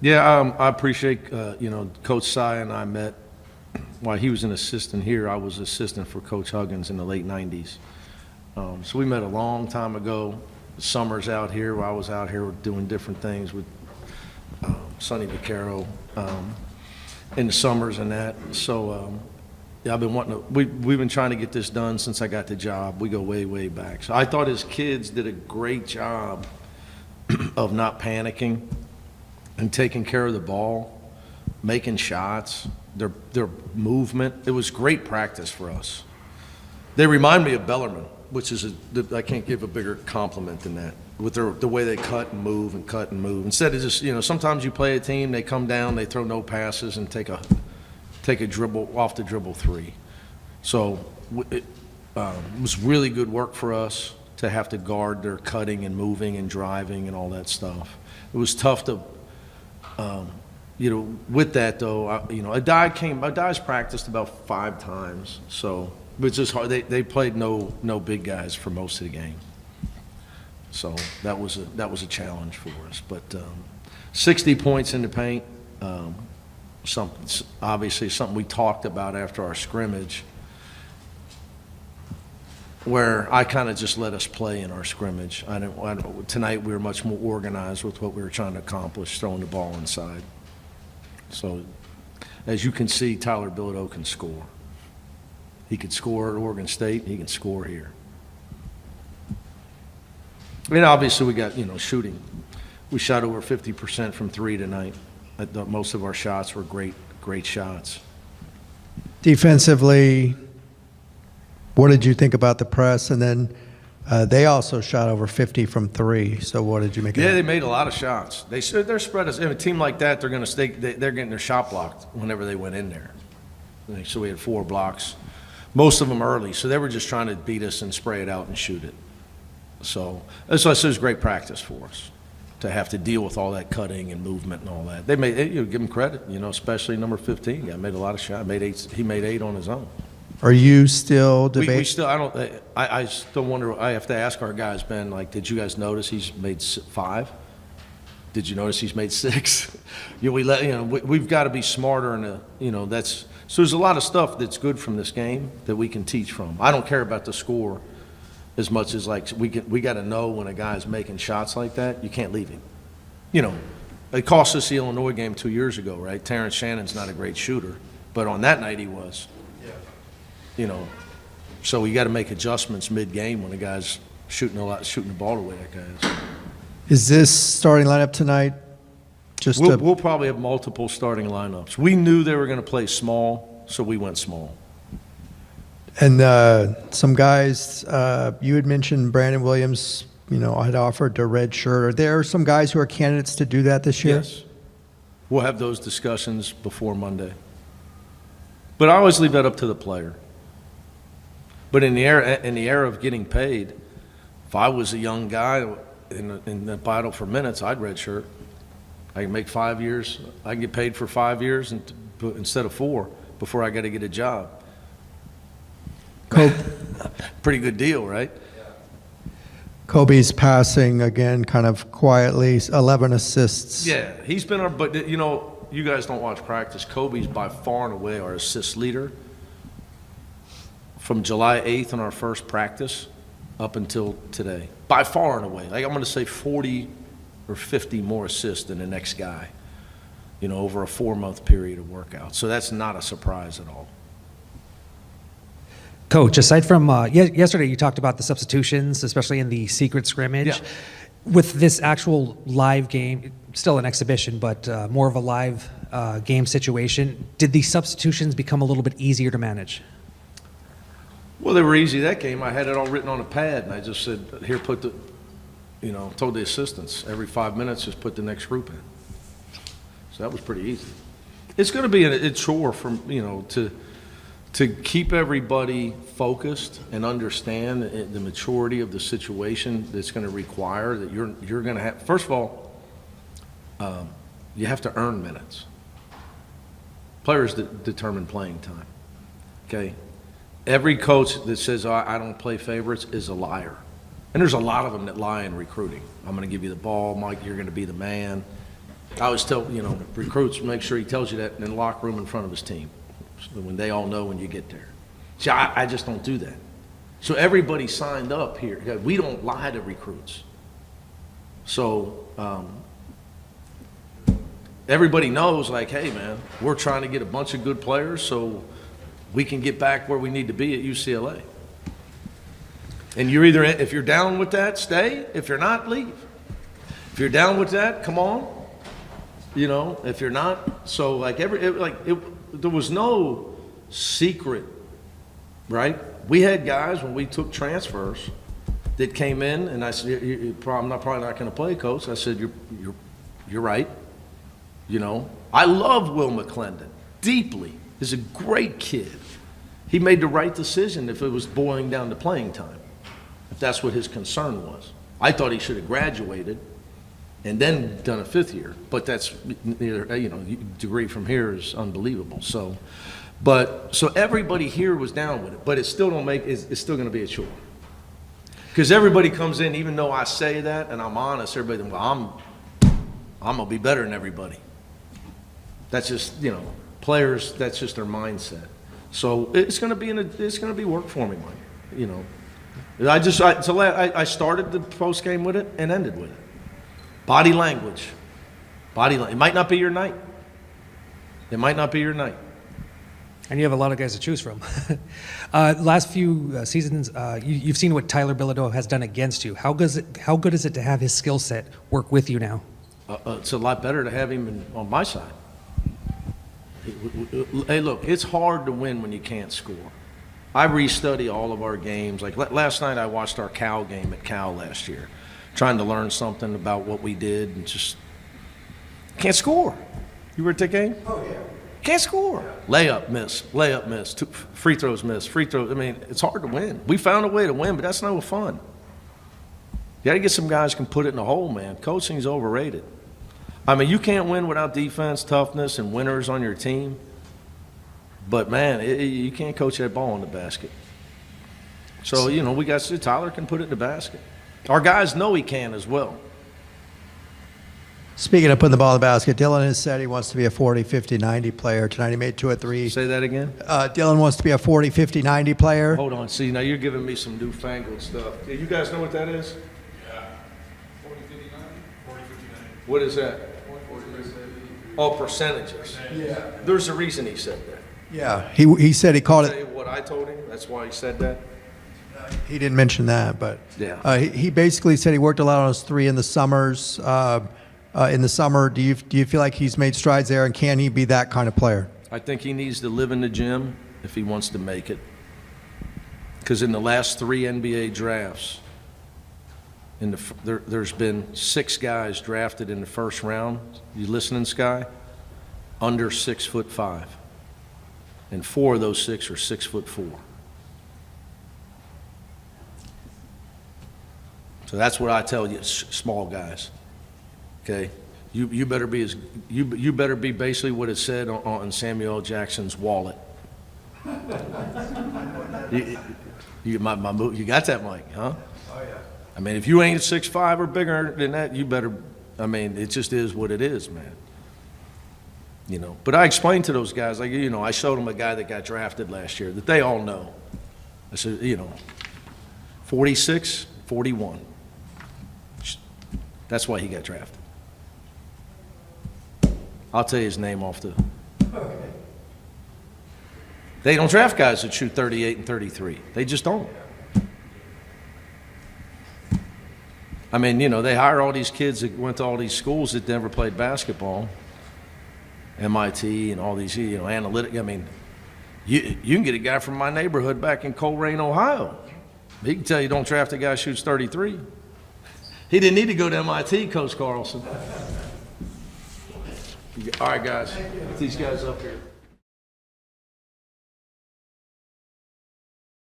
Yeah, I appreciate, Coach Sy and I met while he was an assistant here. I was assistant for Coach Huggins in the late 90s. So we met a long time ago. Summers out here, while I was out here doing different things with Sonny Vaccaro in the summers and that. So, yeah, I've been wanting to, we've been trying to get this done since I got the job. We go way, way back. So I thought his kids did a great job of not panicking and taking care of the ball, making shots, their movement. It was great practice for us. They remind me of Bellarmine, which is I can't give a bigger compliment than that, with the way they cut and move and cut and move. Instead of just, sometimes you play a team, they come down, they throw no passes and take a dribble, off the dribble three. So it was really good work for us to have to guard their cutting and moving and driving and all that stuff. It was tough to, with that though, Adai's practiced about 5 times, so it was just hard. They played no big guys for most of the game, so that was a challenge for us. But 60 points in the paint, obviously something we talked about after our scrimmage, where I kind of just let us play in our scrimmage. Tonight we were much more organized with what we were trying to accomplish, throwing the ball inside. So, as you can see, Tyler Bilodeau can score. He could score at Oregon State, he can score here. And obviously we got, shooting. We shot over 50% from 3 tonight. I thought most of our shots were great shots. Defensively, what did you think about the press? And then they also shot over 50 from 3. So what did you make of that? Yeah, they made a lot of shots. They're spread us. In a team like that, they're going to stay. They're getting their shot blocked whenever they went in there. So we had 4 blocks, most of them early. So they were just trying to beat us and spray it out and shoot it. So it was great practice for us to have to deal with all that cutting and movement and all that. Give them credit, especially number 15. Guy made a lot of shots. He made 8 on his own. Are you still debating? I still wonder. I have to ask our guys, Ben. Like, did you guys notice he's made 5? Did you notice he's made 6? We've got to be smarter, and that's so. There's a lot of stuff that's good from this game that we can teach from. I don't care about the score as much as we got to know when a guy's making shots like that, you can't leave him. It cost us the Illinois game 2 years ago, right? Terrence Shannon's not a great shooter, but on that night he was. So you got to make adjustments mid-game when a guy's shooting the ball the way that guy is. Is this starting lineup tonight? We'll probably have multiple starting lineups. We knew they were going to play small, so we went small. And some guys, you had mentioned Brandon Williams, had offered a red shirt. Are there some guys who are candidates to do that this year? Yes. We'll have those discussions before Monday. But I always leave that up to the player. But in the era of getting paid, if I was a young guy in the battle for minutes, I'd redshirt. I can make 5 years. I can get paid for 5 years instead of 4 before I got to get a job. Pretty good deal, right? Kobe's passing again, kind of quietly, 11 assists. Yeah, he's been our. But you guys don't watch practice. Kobe's by far and away our assist leader. From July 8th on our first practice up until today, by far and away. I'm going to say 40 or 50 more assists than the next guy, over a 4-month period of workout. So that's not a surprise at all. Coach, aside from yesterday, you talked about the substitutions, especially in the secret scrimmage. Yeah. With this actual live game, still an exhibition, but more of a live game situation, did the substitutions become a little bit easier to manage? Well, they were easy that game. I had it all written on a pad, and I just said, here, told the assistants, every 5 minutes, just put the next group in. So that was pretty easy. It's going to be a chore to keep everybody focused and understand the maturity of the situation that's going to require that you're going to have. First of all, you have to earn minutes. Players determine playing time. Okay. Every coach that says, I don't play favorites is a liar. And there's a lot of them that lie in recruiting. I'm going to give you the ball, Mike, you're going to be the man. I always tell, recruits, make sure he tells you that in the locker room in front of his team, so when they all know when you get there. See, I just don't do that. So everybody signed up here. We don't lie to recruits. So everybody knows, like, hey, man, we're trying to get a bunch of good players so we can get back where we need to be at UCLA. And you're either, if you're down with that, stay. If you're not, leave. If you're down with that, come on. If you're not, so there was no secret, right? We had guys when we took transfers that came in, and I said, I'm probably not going to play, coach. I said, you're right. I love Will McClendon deeply. He's a great kid. He made the right decision if it was boiling down to playing time, if that's what his concern was. I thought he should have graduated and then done a 5th year, but that's neither, degree from here is unbelievable. So everybody here was down with it, but it still don't make, it's still going to be a chore. Because everybody comes in, even though I say that and I'm honest, everybody, well, I'm going to be better than everybody. That's just, players, that's just their mindset. So it's going to be work for me, Mike. I started the post game with it and ended with it. Body language. It might not be your night. It might not be your night. And you have a lot of guys to choose from. Last few seasons, you've seen what Tyler Bilodeau has done against you. How good is it to have his skill set work with you now? It's a lot better to have him on my side. Hey, look, it's hard to win when you can't score. I restudy all of our games. Like last night, I watched our Cal game at Cal last year, trying to learn something about what we did, and just can't score. You were at that game? Oh, yeah. Can't score. Layup, miss. Free throws, miss. Free throws. I mean, it's hard to win. We found a way to win, but that's no fun. You got to get some guys who can put it in the hole, man. Coaching's overrated. I mean, you can't win without defense, toughness, and winners on your team. But, man, you can't coach that ball in the basket. So, we got Tyler can put it in the basket. Our guys know he can as well. Speaking of putting the ball in the basket, Dylan has said he wants to be a 40, 50, 90 player. Tonight he made 2 or 3. Say that again? Dylan wants to be a 40, 50, 90 player. Hold on. See, now you're giving me some newfangled stuff. Yeah, you guys know what that is? Yeah. 40, 50, 90? 40, 50, 90. What is that? 40, 50, 90. Oh, percentages. Yeah. There's a reason he said that. Yeah. He said he called Tell it. you what I told him? That's why he said that? He didn't mention that, but Yeah. he basically said he worked a lot on his 3 in the summers. In the summer, do you feel like he's made strides there, and can he be that kind of player? I think he needs to live in the gym if he wants to make it. Because in the last 3 NBA drafts, there's been 6 guys drafted in the first round. You listening, Sky? Under 6'5", and 4 of those 6 are 6'4". So that's what I tell you, small guys. Okay, you better be you better be basically what it said on Samuel L. Jackson's wallet. You got that, Mike? Huh? Oh yeah. I mean, if you ain't 6'5" or bigger than that, you better. I mean, it just is what it is, man. But I explained to those guys, like, I showed them a guy that got drafted last year that they all know. I said, 46, 41. That's why he got drafted. I'll tell you his name off the. Okay. They don't draft guys that shoot 38 and 33. They just don't. I mean, they hire all these kids that went to all these schools that never played basketball, MIT and all these, analytic. I mean, you can get a guy from my neighborhood back in Coleraine, Ohio. He can tell you don't draft a guy who shoots 33. He didn't need to go to MIT, Coach Carlson. All right, guys. Get these guys up here.